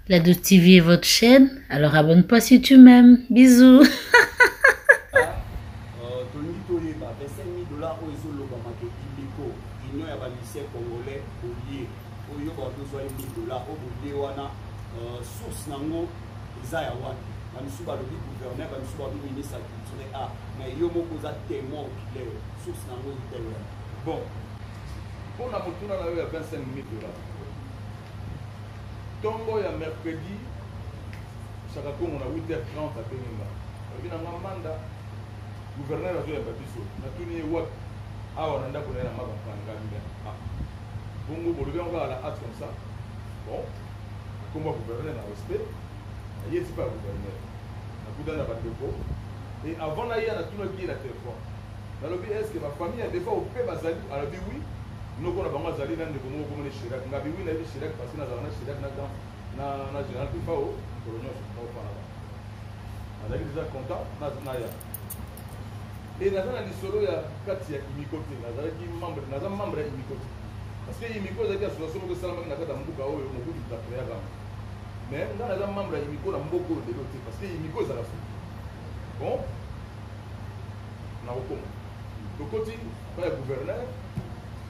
La Doute TV est votre chaîne, alors abonne-toi si tu m'aimes. Bisous. tolingi toyeba 25 000 $ oyo ezolobamaka iliko union ya bamisien congolais bolie oyo yoka tozwa 1 000 $ oyo bolie wana source nango eza ya wapi bamisu balobi gouverneur bamisu balobi ministre ya culture mais yo moko oza témoin oculaire source nango itewe bon mpona motuna na yo ya 25 000 $. Tongo ya mercredi chaka kongo na 8h30 abenginga alobi nanga manda gouverneur azoyamba biso natuni ye wapi awa na ndako naye na mabakanganga bongo bolobi yango kaka na hâte comme ça bon akomba gouverneur na respect ayesi mpe ya gouverneur nakutani na bandeko et avant na ye natunaki ye na telefone nalobi estce bafamille ya defa ope bazali alobi oui noko na bango azali na ndeko moko komona Chirac ngabi wi nayebi Chirac parce que nazala na Chirac na général pifao mikolo nyonso mokofana ba azali déjà content naya e naza na lisolo ya kati ya imiko te nazalaki naza membre ya imiko te parce que imiko ezalaki association moko esalamaki na kati ya mboka oyo mobutu tapreaka mais nga naza membre ya imiko na mboka oyo lelo te parce que imiko ezala so bon nakokoma tokoti pa ya gouverneur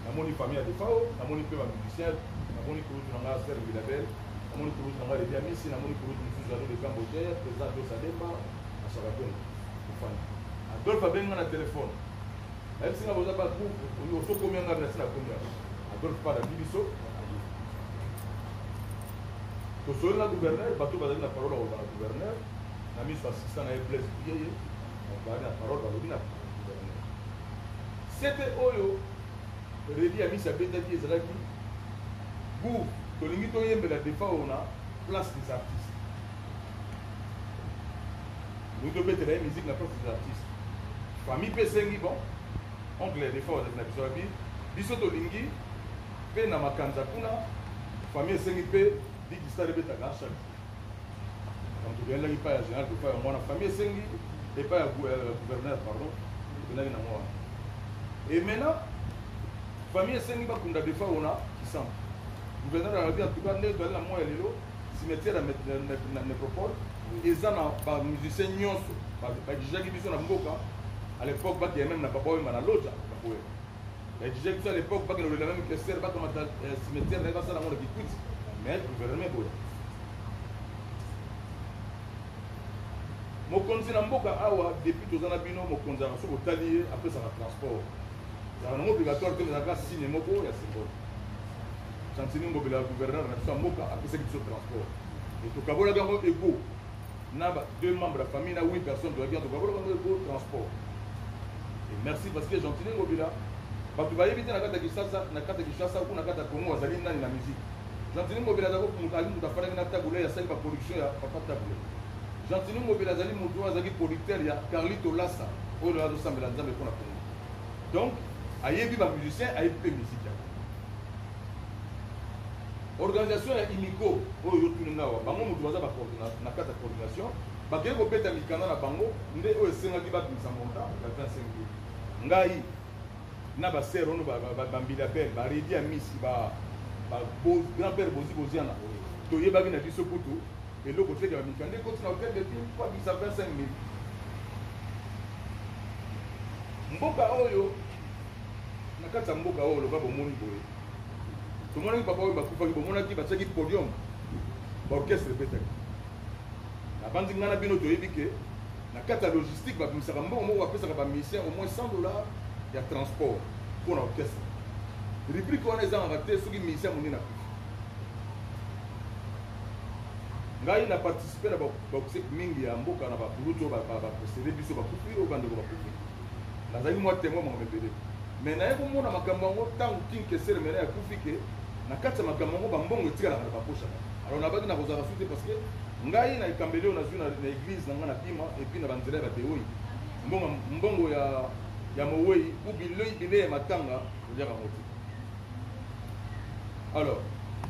namoni famille ya defao namoni mpe bamusicien namoni kurutu na nga ser vilabel namoni kurutu na nga lebi ya misi namoni kurutu mosusu alo de cambodia président dosademba na chakatongo kofani adolphe abenga na telefone ayebisinga boza bagroupe osokomi yanga nasi na komi yango adolphe pa nabi biso tosoli na gouverneur bato bazali na parole akoba na gouverneur na miso assistant na ye blaise biyeye bazali na parole balobi na gouverneur sete oyo redi ya misi abetaki ezalaki bour tolingi toyembela defa oyo na place des artistes tolingi tobetela ye musique na place des artistes famille mpe esengi bon oncle ya defa ozali na biso abi biso tolingi mpe na makanza kuna famille esengi mpe dikistar ebetaka chaque donc toyelaki epai ya général defa ya mwana famille esengi epai ya gouverneur pardon tobelaki na mwana et maintenant famille esengi bakunda defa ona kisamba gouverneur alobi en tout cas nde toali na mwa ya lelo cimetière na nécropole eza na bamusicien nyonso baexigaki biso na mboka à l'époque bakea même na papa oyemba na loja bakoyeba baexigaki biso à l'époque bakena olela même keser bakamata cimetière naye basala yango na kikwiti mais gouvernement boya mokonzi na mboka awa depuis toza na bino mokonzi aka soki otali ye apesaka transport ezalaka nango obligatoire te ezalaka signe moko ya symbole chantini ngobela ya gouverneur na biso ya mboka apesaki biso transport e tokabolaki yango ego na deux membres ya famille na 8 personnes toyaki yango tokabolaki yango ego transport et merci parce que chantini ngobela bato bayebi te na kati ya Kinshasa kuna na kati ya Congo azali nani na musique chantini ngobela azali moto afandaki na tabule asali baproduction ya papa tabule chantini ngobela azali moto azalaki producteur ya Carlito Lassa oyo azosambela nzambe mpona Congo donc ayebi bamusicien ayebi mpe musique yango organisation ya imiko oyo yotuninga awa bango moto baza na kati ya coordination bakei kobeta mikanda na bango nde oyo esengaki babimisa montant ya 25 000 ngai na baser ono bambilabel baredi ya misi grand père bozi boziana toyebaki na biso kutu eloko teke bamikanda ekoti na hotel depuis po abimisa 25 000 mboka oyo na kati ya mboka oyo loba bomoni boye tomonaki papa oyo bakufaki bomonaki batiaki podium baorchestre ebetaki na bandi nga na bino toyebi ke na kati ya logistique babimisaka mbongo moko bapesaka bamisien au moins 100 $ ya transport mpo na orchestre rubrique wana ezangaka te soki misien monene akufi ngai na participe na bakusek mingi ya mboka na bakulutu oyo baposede biso bakufi oyo bandeko bakufi nazali mwa témoin moko mebele mais naye komona makambo yango ntango kinkesere mena ya kufi ke na kati ya makambo yango bambongo etikalaka na baposhaka alors nabaki na kozala su te parce que ngai na ekambeli oyo nazwi na église na ngai na pima epuis na banzela ya bateoi mbongo ya mowei u bilei ya matanga oliaka ngo te alors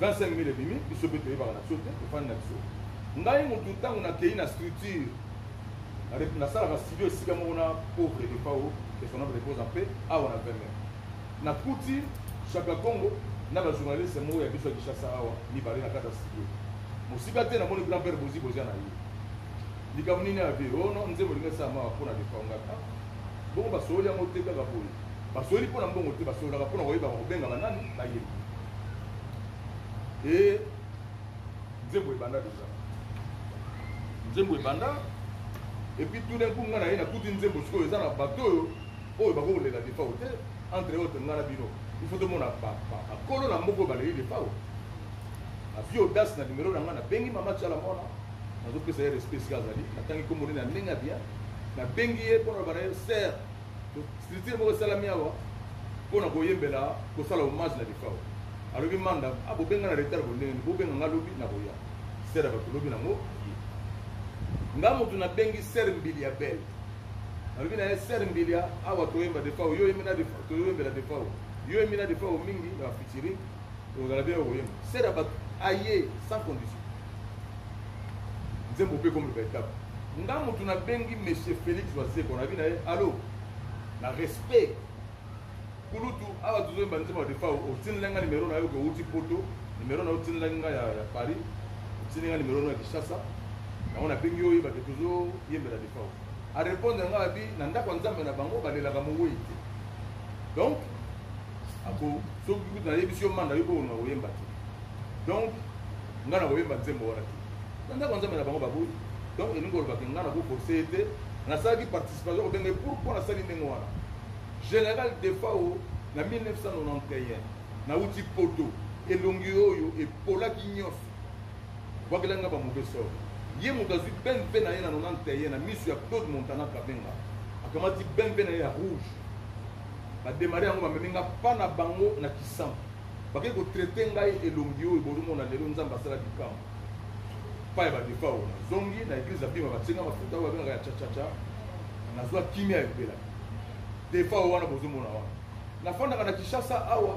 25 000 ebimi biso mpe toyebaka na biso te tofandi na biso ngai motu ntango nakei na structure nasalaka studio esika moko na pauvre de pao que son nom repose en paix awa na verme nakuti chaka congo na bajournaliste moko ya biso ya Kinshasa awa mibale na kati ya studio mosika te na moni grand père bozi boza na ye likambo nini abe ono nzembo linga sama pona de faunga bongo basoli yango te kaka boye basoli pona mbongo te basolaka pona koyeba kobenga banani bayebi e nzembo ebanda deja nzembo ebanda epuis tout d'un coup nga na ye nakuti nzembo sikoyo eza na bato oyo bakokolela defao te entre autres nga na bino il faut tomona bakolo na moko baleli defao azwi audace na numero na nga nabengi mama tiala mona nazopesa ye respect sika azali natangi kombo nini na ndenge ya bien nabengi ye mpona bana ye ser structure moko esalami awa mpona koyembela kosala hommage na defao alobi manda bobenga na retard bondenge bobenga nga lobi na koya ser bato lobi nango nga motu nabengi ser mbili ya bele alobi na ye ser mbili awa toyemba defao yo toyembela defao yo yembi na defao mingi na bafitiri ozala bien koyemba ser ya bato aye sans condition nzembo mpe comme le étape nga motu nabengi monsieur Félix Waseko nabi na ye allo na respect kulutu awa tozoyemba nzembo ya defao otindelenga nimero na yo ke outi poto nimero na yo otindelenga ya Paris otindelenga nimero na ya Kinshasa nango nabengi oyo oyebake tozoyembela defao arépondre nga abi na ndako ya nzambe na bango balelaka mowei te donc ako soki kutu nayebisi yo manda yo bokonga koyemba te donc nga na koyemba nzembo wana te na ndako ya nzambe na bango baboyi donc elingi olobake nga na koforce ye te nasalaki participation kobenge pourquoi nasali ndenge wana général defao na 1991 nauti poto elongi oyo epolaki nyonso wakelanga bamauvais sort ye moto azwi ben mpe na ye na 91 na miso ya Claude Montana Kabenga akamati ben mpe na ye ya rouge bademare yango bamemi nga mpa na bango na kisambo bake kotraite ngai elongi oyo bolomona lelo nzambe asalaki kambo pa ya badefao nazongi na eglise abima batinga mafuta oyo babengaka ya chachacha nazwa kimia ebela defao wana bozomona wana nafandaka na Kinshasa awa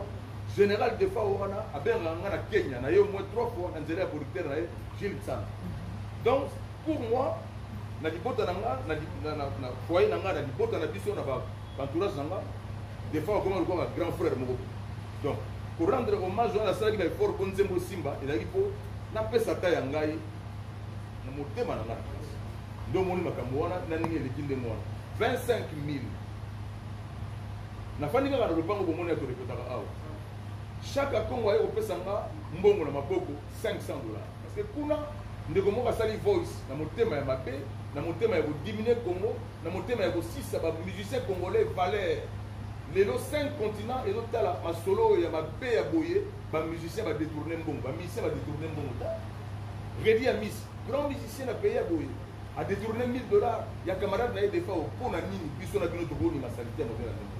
général defao wana abengaka nga na Kenya na ye au moins 3 fois na nzela ya producteur na ye Gilles Tsana donc pour moi na libota na nga na foyer na nga na libota na biso na entourage na nga defao comme lokola grand frère moko donc pour rendre hommage wana asalaki ba effort po nzembo simba ezalaki mpo napesa ta ya ngai na motema na nga ndo omoni makambo wana na ndenge eleki ndenge wana 25 000 nafandi kaka na lopango bomoni ya torepetaka awa chaque akongo aye kopesa nga mbongo na maboko $500 parce que kuna ndeko moko asali voice na motema ya mabe na motema ya kodiminue Congo na motema ya kosisa bamusicien congolais valeur lelo 5 continents ezotala masolo oyo ya mabe ya boye bamusicien badetourne mbongo bamusicien badetourne mbongo ta redi ya miss grand musicien na pays ya boye adetourne $1000 ya camarade na ye defao mpo na nini biso na bino tokoni masalite ya modele ndenge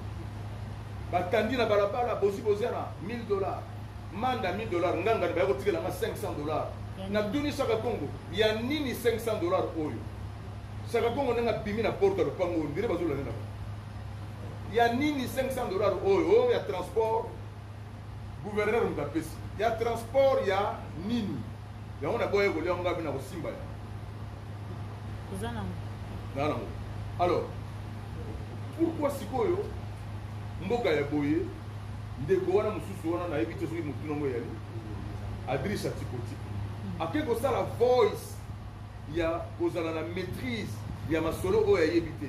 batandi na balabala boziana $1000 manda $1000 nganga baya kotikela nga $500 na duni saka Congo ya nini $500 oyo saka Congo nanga bimi na porte de pango ndire bazula nena ya nini $500 oyo ya transport gouverneur mutapesi ya transport ya nini yango na boye kolia nga bina kosimba ya kozana nana ngo alors pourquoi sikoyo mboka ya boye ndeko wana mususu wana na ebite soki mutu nongo yali adrisha tikoti ake kosala voice ya kozala na maîtrise ya masolo oyo ayebi te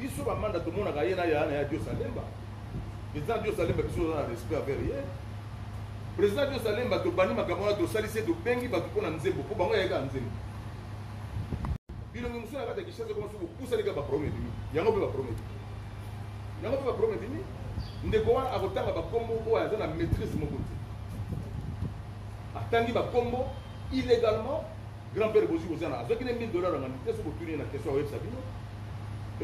biso bamanda tomonaka ye na ya Dio Salemba président Dio Salemba biso oza na respect envers ye président Dio Salemba tobandi makambo wana tosalisi ye tobengi bato mpo na nzembo mpo bango yayeka nzembo bilongi mosusu na kati ya Kinshasa koma soki opusalika baprome dimi yango mpe baprome dimi ndeko wana akotanga bakombo oyo aza na maîtrise moko te atangi bakombo illégalement grand père bozi kozana azwaki ne $1000 nga te soki otuni na question oyebisa bino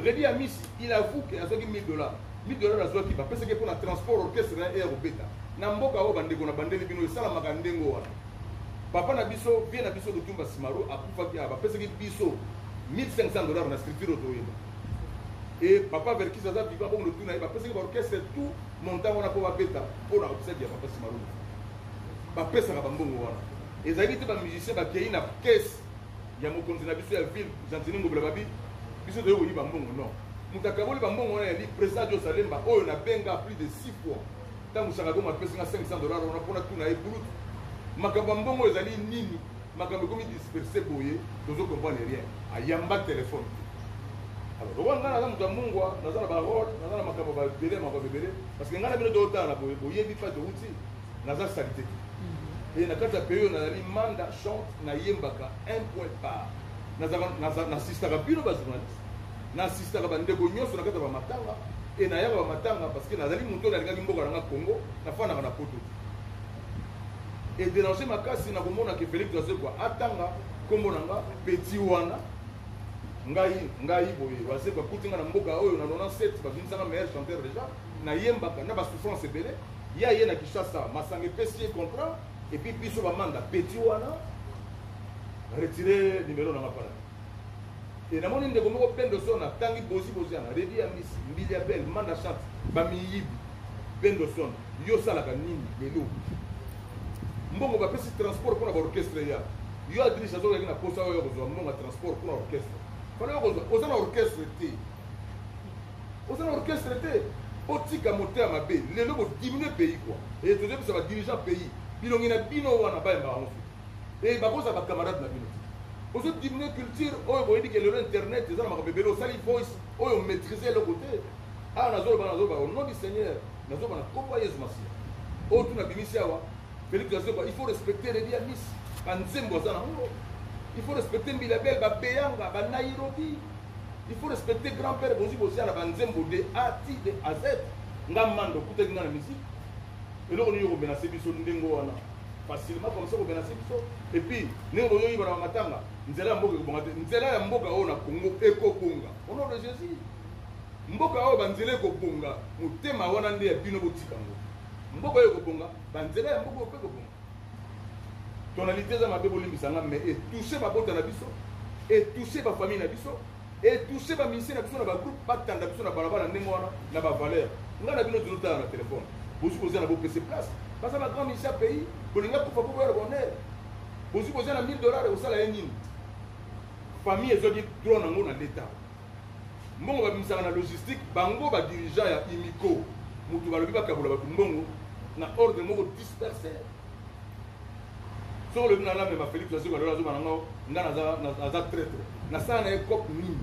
redi ya misi il avoue ke azwaki $1000 azwaki bapesaki mpo na transport orchestre na air obeta na mboka oyo bandeko na bandeli bino esalamaka ndenge wana papa na biso vie na biso Lutumba Simaro akufaki bapesaki biso $1500 na structure otoyeba et papa Verkis aza vivant bongo lotuna ye bapesaki baorchestre tout montant wana mpo babeta mpo na obsède ya papa Simaro bapesaka bambongo wana ezalaki te bamusicien bakei na kese ya mokonzi na biso ya ville Gentini Ngobela babi biso toyei koyiba mbongo non moto akaboli bambongo wana yali président Dio Salemba oyo nabenga plus de 6 fois ntango saka bongo apesinga $500 wana mpona tuna ye bulutu makambo ya mbongo ezali nini makambo komi disperser boye tozo comprendre rien ayamba téléphone alors donc on a dans mungwa naza na ba rôle naza na makambo ba bébé parce que ngana bino do tana boye bi pas de outil naza salité et na kata période na li manda chante na yembaka un point par na sister bino ba journaliste na sister ba ndeko nyonso na kata ba matanga et na yaba ba matanga parce que nazali muto na linga mboka na Congo na fana na poto et déranger makasi na komona ke Félix Dossé quoi atanga kombo nanga petit wana ngai boye base kwa kutinga na mboka oyo na 97 ba binsanga meilleur chanteur déjà na yembaka na ba souffrance belé ya ye na Kishasa masange pesi contrat et puis biso ba manda petit wana retirer numéro na ngapala et na moni ndeko moko pendo sona tangi bosi ana redi ya miss mbilia belle manda chante ba miyibi pendo sona yo sala ka nini lelo mbongo ba pesi transport pour na orchestre ya yo adresse azo na posa oyo ko zo mbongo transport pour orchestre fala ko zo ozana orchestre te ozana orchestre te otika moteur mabe lelo ko diminuer pays quoi et to ça va dirigeant pays bilongi na bino wana ba mba on et ba ko ça ba camarade na bino ozo diminuer culture oyo ko edike le internet ezana makambe belo sali voice oyo maîtriser le côté ah nazo ba au nom du Seigneur nazo ba na kopa Yesu Masia o tu na bimisia wa Félix Dossé il faut respecter les diamis banzembo za na ngo il faut respecter Mbilabel ba Beyanga ba Nairobi il faut respecter grand-père Bozi Bozi na banzembo de A de A Z ngamando kutenga na musique et là on y menacer biso ndengo wana facilement comme ça ko menacer biso et puis nengo yo yibara matanga nzela mboka ko bonga nzela ya mboka ona Congo eko bonga au nom de Jésus mboka o banzela ko bonga mutema wana nde ya bino botika ngo mboka yo ko bonga banzela ya mboka ko bonga tonalité za mabe bolimbisanga mais et toucher ba bota na biso et toucher ba famille na biso et toucher ba ministère na biso na ba groupe batanda biso na balabala ndengo wana na ba valeur ngana bino tulota na téléphone bosi poser na bo PC place parce que ba grand ministère pays bolinga ko fa ko ba bonheur bosi poser na $1000 au salaire nini famille ezodi droit nango na l'état mbongo ba misaka na logistique bango ba dirigeant ya imiko mutu balobi bakabola ba mbongo na ordre moko disperser sur le plan là même Félix Dossé balola zo banango ngana za traître na sana e cop nini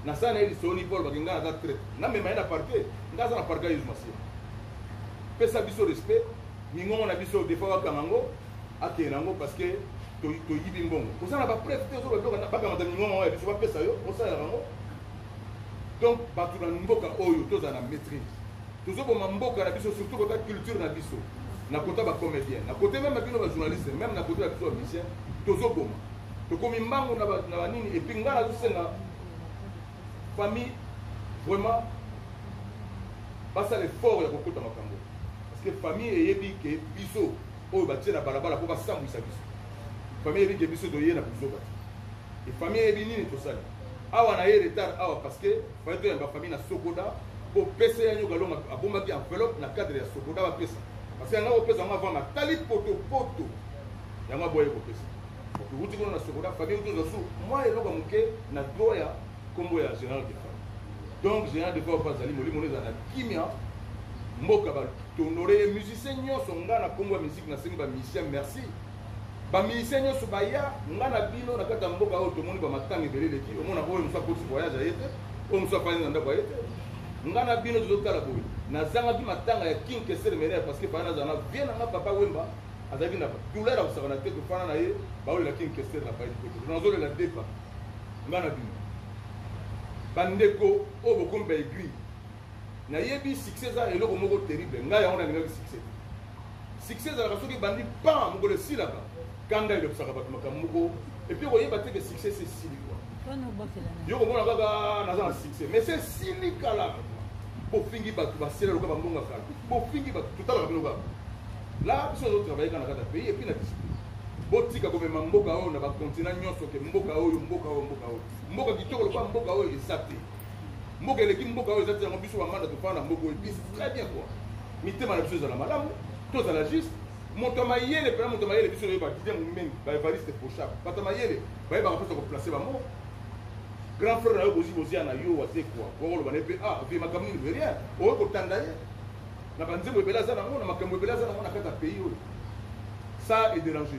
na sana e soni Paul bakinga za traître na même ina parquet ngaza na parquet Yesu Masia pesa biso respect ningo na biso des fois bakango ake nango parce que to yibi mbongo kozana ba prêtre zo ba na baka mata ningo ya biso ba pesa yo osala rango donc batu na mboka oyo toza na maîtrise tozo bo mboka na biso surtout côté culture na biso na côté ba comédien na côté même bino ba journaliste même na côté ba biso musicien tozo boma to komi mbango na ba nini et puis ngala zo senga famille vraiment basa l'effort ya kokota makambo parce que famille eyebi ke biso oyo batie na balabala po basambwisa biso famille eyebi ke biso toye na biso ba et famille eyebi nini tosali awa na ye retard awa parce que fallait to yamba famille na Sokoda po pesa ya nyoka longa abombaki enveloppe na cadre ya Sokoda ba pesa parce que nga opesa nga vanga tali poto yanga boye ko pesa ko wuti ko na Sokoda famille to zo moi eloko muke na droit ya kombo ya général de famille donc général de famille pas ali molimo neza na kimia mboka ba tonorer musicien nyonso nga na kombo ya musique na sengi ba musicien merci ba musicien nyonso ba ya nga na bino na kata mboka oyo tomoni ba matanga ebelele ki omona oyo musa ko voyage ayete oyo musa fani na ndako ayete nga na bino tozotala boye nazanga bi matanga ya King Kesser Mérère parce que bana zana bien na papa Wemba azaki na douleur ya kusaka na tete fana na ye ba oyo la King Kesser na pa ite nazo la depa nga na bino bandeko oyo bokomba aiguille na yebi succès za eloko moko terrible nga ya ona ngaki succès za soki bandi pa mongole silaka kanda ile kusaka bato makamoko et puis oyeba te que succès c'est sili quoi yo ko mona kaka na za succès mais c'est sili kala po fingi bato basela loka bambonga kala po fingi bato tutala ka loka là biso zo travailler kana kata pays et puis na botika ko mema mboka oyo na ba continent nyonso ke mboka oyo mboka kitoko loka mboka oyo esate mboka eleki mboka oyo ezati yango biso bamanda tofana na mboka oyo bis très bien quoi mitema na biso ezala malamu tozala juste moto mayele mpena moto mayele biso oyeba didien momengi baevariste pochap bato mayele bayebaka mposa koplace bango grand frère na yo bozi na yo wate quoi okoloba na ye mpe vie makambo nini ve rien oyo kotanda ye na banzembo ebele aza nango na makambo ebele aza nango na kati ya pays oyo ça est dérangé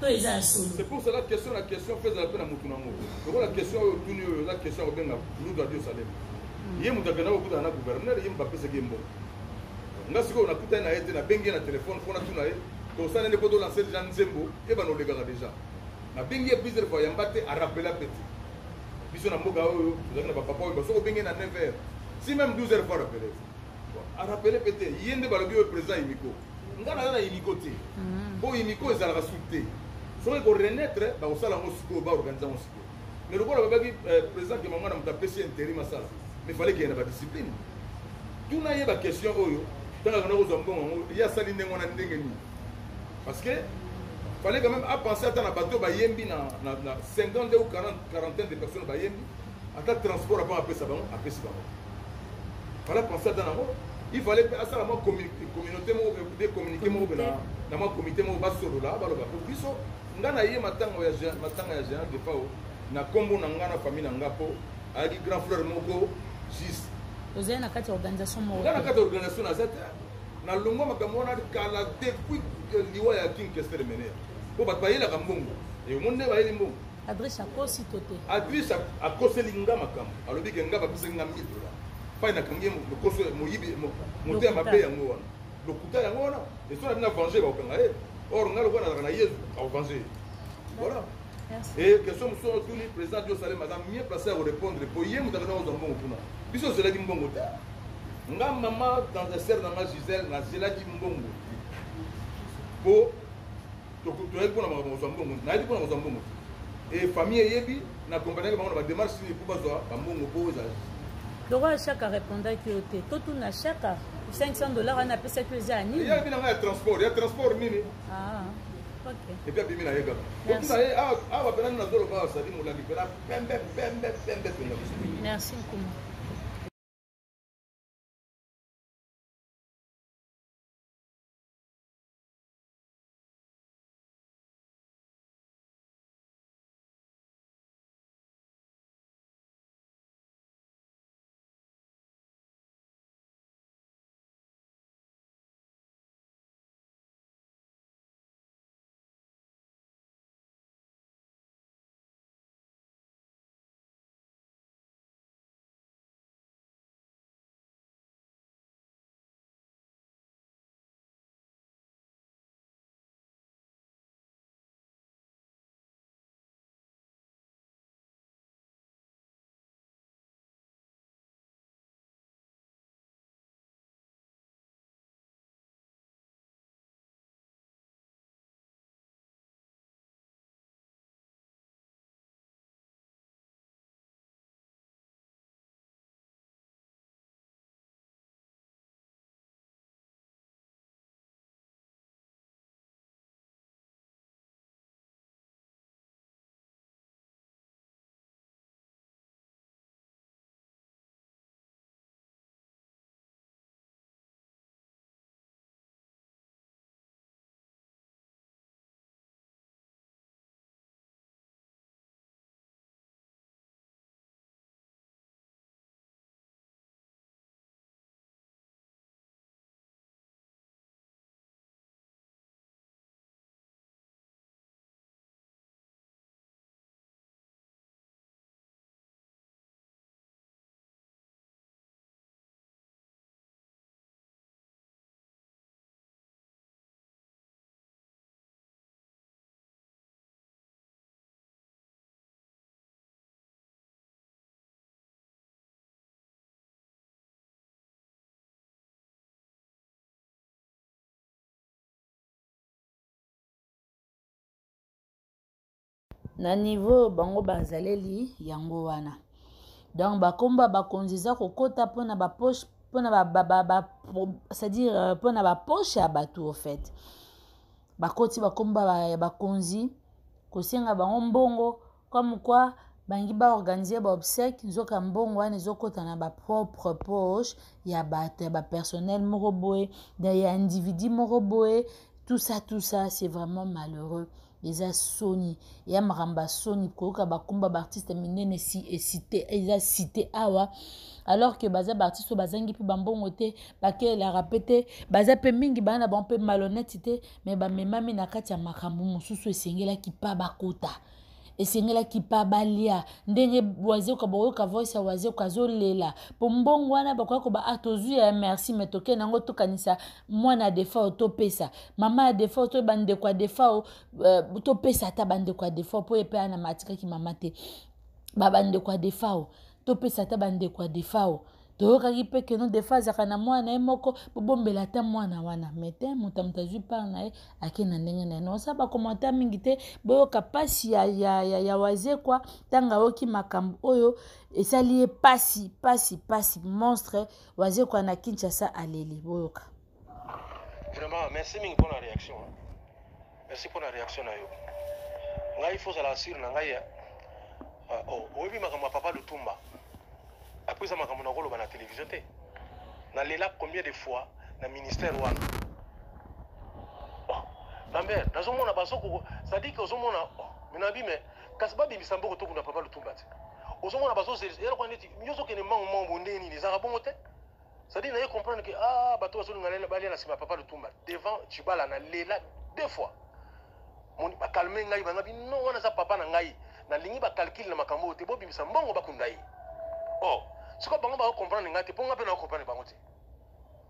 to eza ya solo. C'est pour cela question la question fait la peine à mutu nango. Donc la question tuni la question au benga ludo adio salem. Yé mutakana okuta na gouverneur yé mbapesa gembo. Nga siko nakuta na ete na bengi na téléphone fona tuna ye. To ça ne peut pas lancer déjà nzembo et ba no lega déjà. Na bengi plusieurs fois yambate a rappeler la petit. Biso na mboka oyo tozana ba papa oyo baso bengi na 9h. Si même 12h fois rappeler. A rappeler petit yende balobi o président Imiko. Nga na Imiko te. Bo Imiko ezala rasulté. Soki ko renaître ba osala mosiko ba organiser mosiko. Mais le voilà babaki président que mangana mutapesi intérim masala. Mais fallait qu'il y ait une discipline. Tout n'a pas de question oyo. Tant que nous avons il y a ça n'engo na ndengeni. Parce que fallait quand même à penser à un bateau ba yembi na 50 ou 40 de personnes ba yembi. À ta transport avant après ça après ça. Fallait penser à un il fallait à ça la communauté mo de communiquer mo na ma comité mo ba solo là ba lo ba biso ngana ye matanga ya géant de pao na kombo na ngana famille na ngapo avec grand frère moko juste vous avez une organisation mo ngana kata organisation na zata na longo makambo na kala depuis liwa ya king kester mener po ba bayela kambongo e monde ba yeli mbongo adresse à kosi toté adresse à koselinga makambo alobi ke ngaba bisenga $1000 fa na kangi mo koso mo yibi mo monte ya mabe yango wana lokuta yango wana et so na venger ba kanga e or ngalo kona na yezu a venger voilà. Et question sur tous les présidents de Salem, madame, mieux placé à vous répondre. Pour y aller, vous avez un bon coup. Puis on se l'a dit bon côté. Nga maman dans le serre dans ma Gisèle, na zela dit bon. Pour to to pour na bon bon. Na dit pour na bon bon. Et famille yebi na compagnie ba na démarche ni pour bazoa ba bon pour ça. Donc à chaque répondant que tout na chaque $500 on a payé que ça ni. Il y a bien un transport, il y a transport nini. Ah. OK. Et puis bimina yega. Donc ça est va prendre na zolo ba ça dit mo la libéra pembe. Merci beaucoup. Na niveau bango bazaleli yango wana donc bakomba bakonziza kokota pona ba poche pona c'est-à-dire pona ba poche ya bato au fait bakoti bakomba bakonzi kosenga bango mbongo comme quoi bangi ba organiser ba obsèque nzoka mbongo wana ezokota na ba propre poche ya bato ya ba personnel moko boye ya individu moko boye tout ça c'est vraiment malheureux eza soni ya maramba soni koyoka bakumba baartiste minene cité eza cité awa alors que baza baartiste bazangi mpe bambongo te bakelelaka mpe te baza mpe mingi bana na bango mpe malhonnête te mais bamemami na kati ya makambo mosusu esengelaki mpa bakota esengelaki mpa balia ndenge wazeka boyoka voice ya wazeka azolela po mbongo wana bakoya koba atozwi ya merci mais toke nango tokanisa mwana ya defa topesa mama ya defa to bandeko ya defa topesa ata bandeko ya defa po epe ana matikaki mama te babandeko ya defa topesa ata bandeko ya defa toyokaki mpe keno defa azaka na mwana ye moko bobombela ata mwana wana mete moto azwi par na ye ake na ndenge na ye nosa bakomanta mingi te boyoka pasi ya wazekwa ntango ayoki makambo oyo esali ye pasi monstre wazekwa na Kinshasa aleli boyoka. Vraiment merci mingi pour la réaction. Merci pour la réaction na yo. Ngai faut ça la sur na ngai oyebi makambo ya Papa Lutumba. Après ça makambo na koloba na télévision te. Na lela combien de fois na ministère wana. Lambert, nazomona basoko ça dit que ozomona minabi mais kasba bimisa mboko to kuna Papa Lutumba te. Ozomona baso yelo kwa neti nyoso kene mango ndeni ni za bongo te. Ça dit na comprendre que bato baso ngala bali na sima Papa Lutumba devant Chibala na lela deux fois. Mon ba calmer ngai ba ngabi non wana za papa na ngai na lingi ba calcul na makambo te bo bimisa mbongo bakundai. Oh, ce que bango ba comprendre ngate ponga pe na comprendre bango te.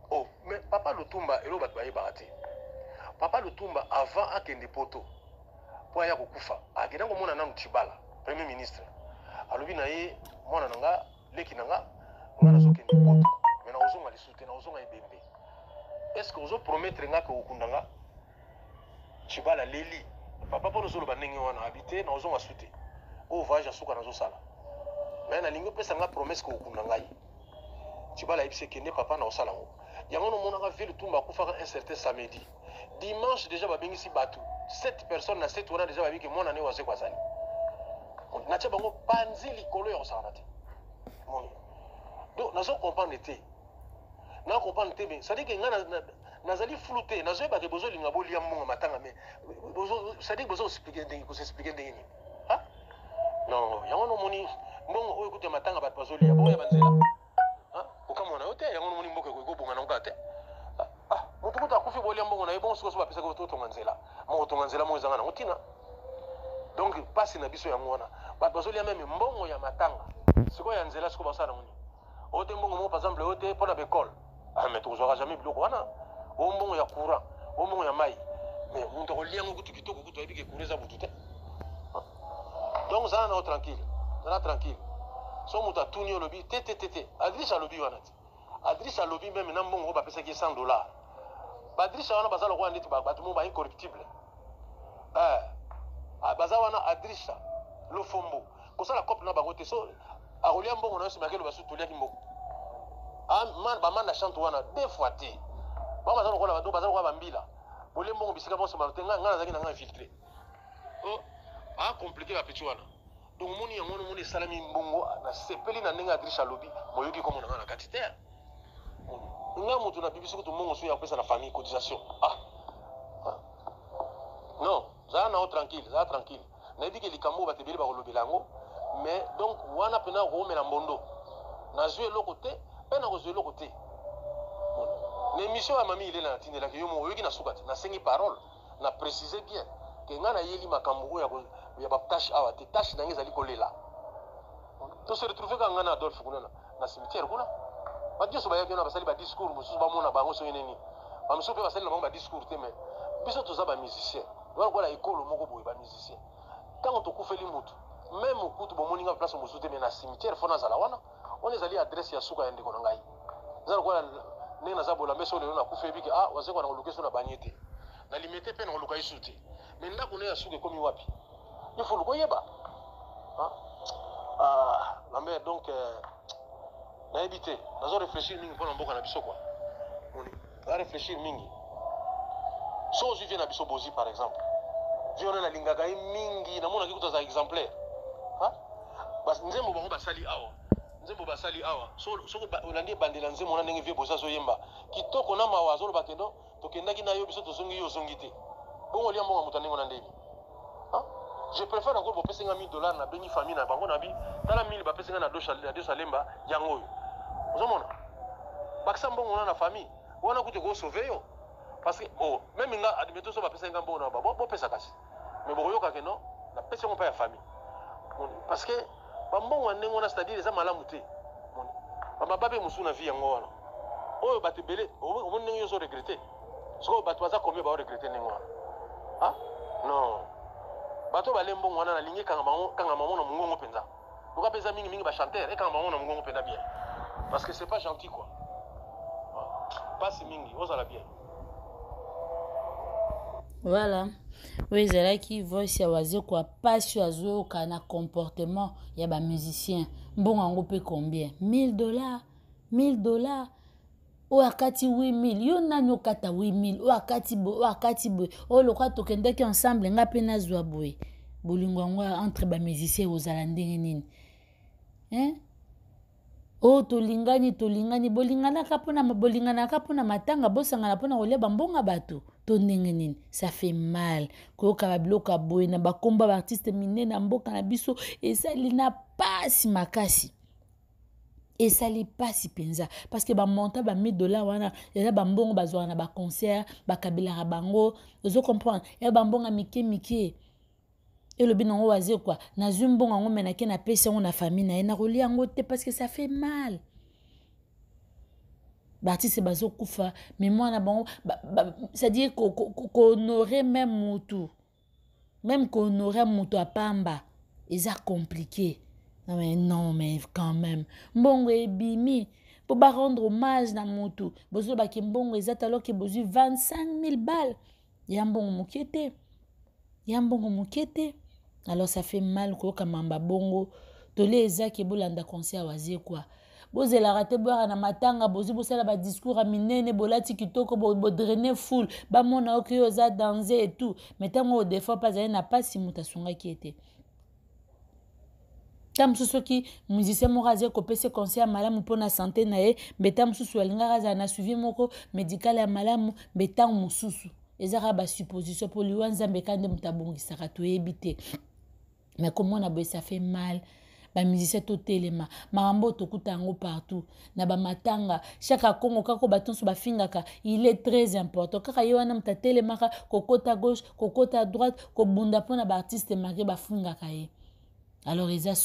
Oh, mais Papa Lutumba elo bat baye barate. Papa Lutumba avant akende poto po ya kokufa akenda ko mona na Chibala premier ministre alobi na ye mwana nanga leki nanga ngana zokende poto mais na ozonga lisute na ozonga ebembe. Est-ce que ozo promettre nga ko okundanga Chibala leli papa pour nous banenge wana habiter na ozonga sute o voyage asuka na zo sala mais na lingo pesa nga promesse ko okunda ngai Chibala ibise kende papa na osala ngo yango no mona ka ville tumba kufa un certain samedi dimanche déjà babingisi batu 7 personnes na 7 wana déjà babiki mona ne waze kwa zali na tshaba ngo panzi likolo ya osala te mon donc nazo comprendre te na comprendre te mais ça dit que nga nazali flouté nazo ba ke bozo linga bolia mbonga matanga mais bozo ça dit que bozo expliquer ndenge ko expliquer ndenge ni ha non yango no moni mbongo oyo kuta matanga bat bozo lia boya banzela ha ukamona yote yango no moni mboka ko bonga na ngate mutu kuta kufi bolia mbongo na yebongo siko pesa ko to nganzela mo to nganzela mo zanga na mutina donc passe na biso yango wana bat bozo lia même mbongo ya matanga siko ya nzela siko basala moni ote mbongo mo par exemple ote pour la école mais tu n'auras jamais bleu wana au moment ya courant au moment ya mai mais on te relie en kutu kitoko kutu abi ke kureza butute donc ça na tranquille so muta tuni lobi tete Adrissa lobi wana Adrissa lobi même na mbongo ba pesa ki $100 Adrissa wana bazalo kwa nditi ba batu mo ba incorruptible baza wana Adrissa lo fombo ko sala cop na bango te so a rolia mbongo na so makelo basu tolia ki mboko bamanda chante wana deux fois te bama zalo kola bato bazalo kwa bambila bole mbongo bisika bonse malutenga ngana zaki na nga infiltré compliqué ba petit wana donc moni yango no moni salami mbongo na sepeli na ndenge Adrissa lobi moyoki komo na ngana kati te nga mutu na bibiso ko to mbongo so ya pesa na famille cotisation non za na tranquille na yebiki likambo batebeli ba kolobela ngo mais donc wana pena ko mena mbondo na zwe lokote pena ko zwe lokote l'émission à mamie il est là tinela ke yo mo yoki na sukati na sengi parole na préciser bien que nga na yeli makambo ya ba tâche awa te tâche na ngeza likolela to se retrouver ka nga na Adolphe kuna na cimetière kuna ba dio so ba yaki na basali ba discours mususu ba mona bango so yeneni ba mususu pe basali na bango ba discours te mais biso to za ba musicien donc voilà école moko boye ba musicien tant to kufeli mutu même okutu bo moninga place mususu te mais na cimetière fona zala wana on les ali adresse ya suka ya ndeko na ngai zalo kwa ndenge naza bola meso lelo na kufa ebiki waze kwa na lokeso na banyete na limete pe na luka isute mais ndako ne ya suka komi wapi il faut le koyeba lambe donc na éviter nazo réfléchir mingi pour mboka na biso quoi on réfléchir mingi so je viens na biso bozi par exemple viona na lingaka mingi na mona kikuta za exemplaire bas nzembo bango basali awa nzembo basali awa so olandi bandela nzembo na ndenge vie bosa so yemba kitoko na mawa zo bakendo tokendaki na yo biso tozongi yo zongi te bongo lia mbongo mutanengo na ndeni Je préfère encore pour payer $1000 na beni famille na bango na bi. Dans la 1000 ba payer na deux salemba yango. Vous avez bakisa mbongo na famille. Wana kuti ko sauver yo. Parce que oh même nga admettons so ba payer mbongo na ba bo pesa kasi. Mais bo yoka ke non, na payer mbongo pa ya famille. Parce que ba mbongo ndenge wana c'est-à-dire eza malamu te. Ba mababe musu na vie yango wana. Oyo bato belé, o ndenge yo so regretter. So bato baza combien ba regretter ndenge wana. Ah? Non. Bato ba lembo wana na lingi kanga maman na mungongo penza. Boka pesa mingi ba chanteur et kanga maman na mungongo penza bien. Parce que c'est pas gentil quoi. Passe mingi, ozala bien. Voilà. Oui, c'est là qui voit si awaze quoi passe azo kana comportement ya ba musicien. Bon en peut combien? $1000. $1000. O akati 8000. Yo nano kata 8000. O akati bo. O lokwa tokendeki ensemble nga pe na zwa boy. Bolingo ngwa entre ba musicien ozala ndenge nini. Hein? Oh tolingani bolingana kapona matanga bosangana pona koleba mbonga bato to ndenge nini ça fait mal koyoka babiloka boye na bakomba baartiste minene na mboka na biso esali na pasi makasi esali pasi penza parce que bamonta ba $1000 wana eza bambongo bazwaka na baconcert bakabelaka bango ozo comprendre ya bambonga mike et le binon oaze quoi na zumbonga ngo menake na pesa ngo na famille na ena roli yango te parce que ça fait mal Baptiste bazo kufa mais moi na bango ça dit qu'honorer même qu'honorer mutu à pamba c'est compliqué non mais quand même mbongo ebimi pour ba rendre hommage na mutu bozo ba ki mbongo ezata alors que bozu 25 000 balles ya mbongo mokete alors ça fait mal koyoka mamba bongo tole ezaki bolanda concert wazie quoi bozela rate boyaka na matanga bozi bosala ba discours a minene bolati kitoko drainer foule bamona oki yo oza danser et tout mais ntango au défaut pas zali na pasi mutu asungaki ete ta mosusu ki musicien moko aza kopesa concert malamu mpona santé na ye mbe ta mosusu alingaka azala na suivi moko médical ya malamu mbe ntango mosusu ezaka basupposition mpo liwa nzambe ka nde moto abongisaka toyebi te mais komona boye ça fait mal bamusicien totelema makambo tokuta yango partout na bamatanga chaque kongo kako batonso bafingaka il est très important kaka ye wana moto atelemaka kokota gauche kokota droite kobunda mpona baartiste marke bafingaka ye alors eza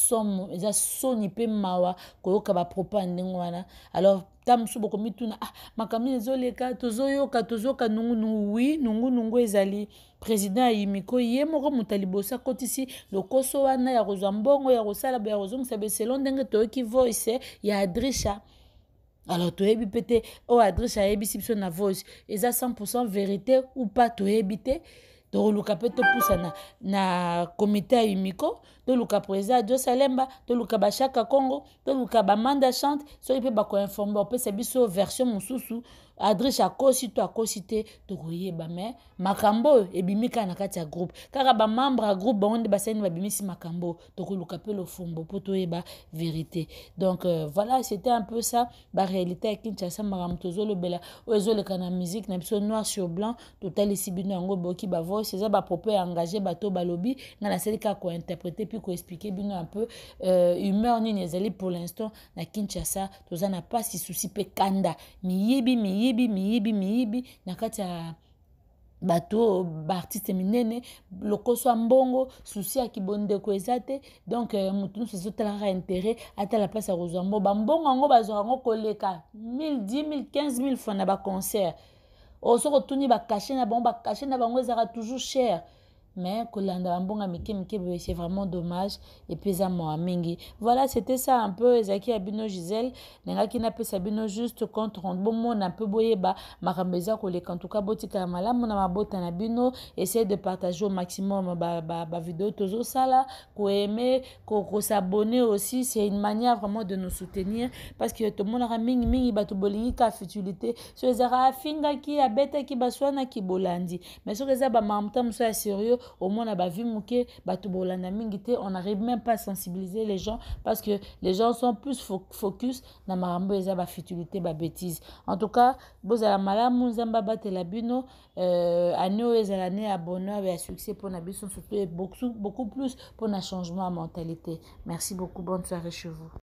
soni mpe mawa koyoka bapropo ya ndenge wana alors ta mosusu bokomituna makambo ezoleka tozoyoka nungunungu wi nungunungu ezali président ayimiko ye moko moto ya liboso akotisi lokoso wana ya kozwa mbongo ya kosala ya kozongisa beselo ndenge toyoki voice ya adrisha alors toyebi mpe te oyo adrisha ayebisi biso na voice eza 100% vérité ou pas toyebi te toluka mpe topusa na komite ya yimiko toluka président Dio Salemba toluka bashaka Congo toluka bamanda chante soki mpe bakoinforme bapesa biso version mosusu adresse akosi to akosi te tokoyeba me makambo oyo ebimi kaka na kati ya groupe kaka bamembre ya groupe bango nde basali babimisi makambo tokoluka mpe lofumbo mpo toyeba vérité donc voilà c'était un peu ça baréalité ya Kinshasa makambo tozolobela oyo ezoleka na musique na biso noir sur blanc totalisi bino yango boyoki bavoice eza bapropos ya engagé bato balobi nga nasali kaka kointerpréter puis koexpliquer bino un peu humeur nini ezali pour l'instant na Kinshasa toza na pasi souci mpe kanda miyibi na kati ya bato baartiste minene lokoso ya mbongo souci ya kibondeko eza te donc motu nyonso ezotalaka intérêt atala place ya kozwa mbo bambongo yango bazwaka yango koleka 1000 10 000 15 000 francs na baconcert osoki otuni bakashe na bango ezalaka toujours cher mais kolanda bambonga mike c'est vraiment dommage et puis ça moi mingi voilà c'était ça un peu ezaki ya bino Gisèle nengaki na pesa bino juste compte rendu bon mon un peu boyeba makambeza koleka en tout cas botika malamu na mabota na bino essayer de partager au maximum ba vidéo tozo sala ko aimer ko s'abonner aussi c'est une manière vraiment de nous soutenir parce que tout le monde a mingi bato bolingi ka futilité so ezara finga ki abeta ki baswana ki bolandi mais so eza ba mamta muso ya sérieux au moins on a vu muke bato bolanda mingi te, on n'arrive même pas à sensibiliser les gens parce que les gens sont plus focus na marambo eza ba futilité ba bêtise. En tout cas bozala malamu nzamba batela bino année oyo ezala année ya bonheur et à succès pour na biso, surtout beaucoup plus pour na changement de mentalité. Merci beaucoup, bonne soirée chez vous.